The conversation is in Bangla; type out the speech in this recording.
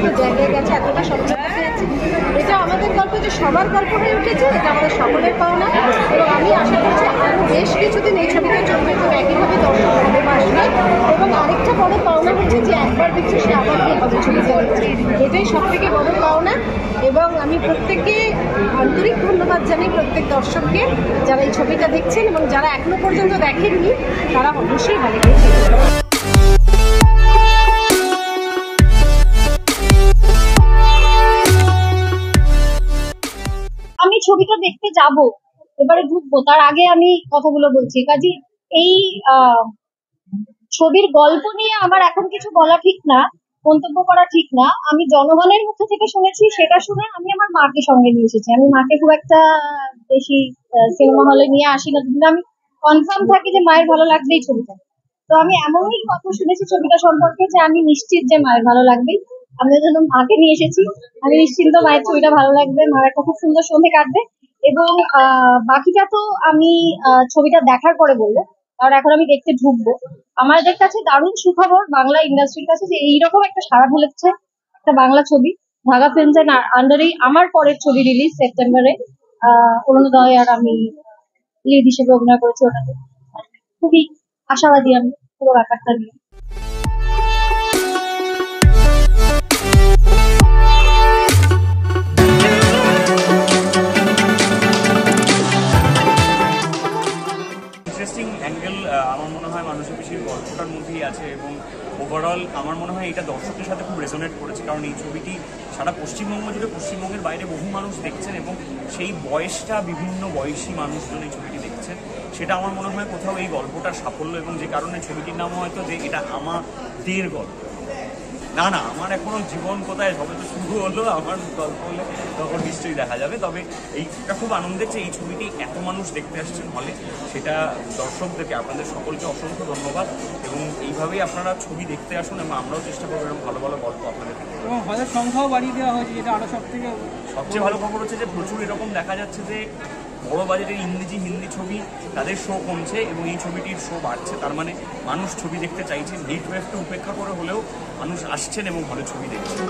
এত জায়গায় গেছে, এতটা সফলতা পেয়েছে। এটা আমাদের গল্প যে সবার গল্প হয়ে উঠেছে, এটা আমাদের সকলের পাওনা। এবং আমি আশা করছি আরও বেশ কিছুদিন এই ছবিটা চলবে এবং একইভাবে দর্শক ভালোবাসবে। এবং আরেকটা বড় পাওনা হচ্ছে যে একবার দেখছি সে আবার গিয়ে হবে ছবিটা দেখছে, এটাই সব থেকে বড় পাওনা। এবং আমি প্রত্যেককে আন্তরিক ধন্যবাদ জানাই, প্রত্যেক দর্শককে যারা এই ছবিটা দেখছেন এবং যারা এখনো পর্যন্ত দেখেননি তারা অবশ্যই ভালো লেগেছে। আমি ছবিটা দেখতে যাব, এবারে ঢুকবো, তার আগে আমি কথাগুলো বলছি। কাজী এই ছবির গল্প নিয়ে আমার এখন কিছু বলা ঠিক না, মন্তব্য করা ঠিক না। আমি জনগণের মুখে থেকে শুনেছি, সেটা শুনে আমি আমার মাকে সঙ্গে নিয়ে এসেছি। আমি মাকে খুব একটা বেশি সিনেমা হলে নিয়ে আসি না, কিন্তু আমি কনফার্ম থাকি যে মায়ের ভালো লাগবে এই ছবিটা। তো আমি এমনই কথা শুনেছি ছবিটা সম্পর্কে যে আমি নিশ্চিত যে মায়ের ভালো লাগবে। আমি ওই জন্য মাকে নিয়ে এসেছি। আমি নিশ্চিন্ত মায়ের ছবিটা ভালো লাগবে, মার একটা খুব সুন্দর সন্ধে কাটবে। এবং বাকিটা তো আমি ছবিটা দেখার পরে বলবো, কারণ এখন আমি দেখতে ঢুকবো। আমাদের কাছে দারুণ সুখবর বাংলা ইন্ডাস্ট্রির কাছে যে এইরকম একটা সাড়া ফেলেছে একটা বাংলা ছবি। ঢাকা ফিল্মস এর আন্ডারেই আমার পরের ছবি রিলিজ সেপ্টেম্বরে। অরুণোদয় আর আমি লিড হিসেবে অভিনয় করেছি ওটাতে। খুবই আশাবাদী আমি পুরো ব্যাপারটা নিয়ে। ইন্টারেস্টিং অ্যাঙ্গেল আমার মনে হয় মানুষের বেশির গল্পটার মধ্যেই আছে এবং ওভারঅল আমার মনে হয় এটা দর্শকের সাথে খুব রেজোনেট করেছে, কারণ এই ছবিটি সারা পশ্চিমবঙ্গ জুড়ে, পশ্চিমবঙ্গের বাইরে বহু মানুষ দেখছেন এবং সেই বয়সটা বিভিন্ন বয়সী মানুষজন এই ছবিটি দেখছেন। সেটা আমার মনে হয় কোথাও এই গল্পটার সাফল্য, এবং যে কারণে ছবিটির নাম হয়তো যে এটা আমাদের গল্প। না না, আমার এখনো জীবন কোথায় সবে তো শুরু হলো, আমার গল্প হলে তখন নিশ্চয়ই দেখা যাবে। তবে এইটা খুব আনন্দের যে এই ছবিটি এত মানুষ দেখতে আসছেন হলে, সেটা দর্শকদেরকে, আপনাদের সকলকে অসংখ্য ধন্যবাদ। এবং এইভাবেই আপনারা ছবি দেখতে আসুন এবং আমরাও চেষ্টা করবো এরকম ভালো ভালো গল্প আপনাদেরকে। এবং হলের সংখ্যাও বাড়িয়ে দেওয়া হয়েছে, যেটা আরো সবচেয়ে ভালো খবর হচ্ছে যে প্রচুর এরকম দেখা যাচ্ছে যে বড় বাজেটের ইংরেজি হিন্দি ছবি তাদের শো কমছে এবং এই ছবিটির শো বাড়ছে। তার মানে মানুষ ছবি দেখতে চাইছেন, হিট ওয়েভকে উপেক্ষা করে হলেও মানুষ আসছেন এবং হলে ছবি দেখছেন।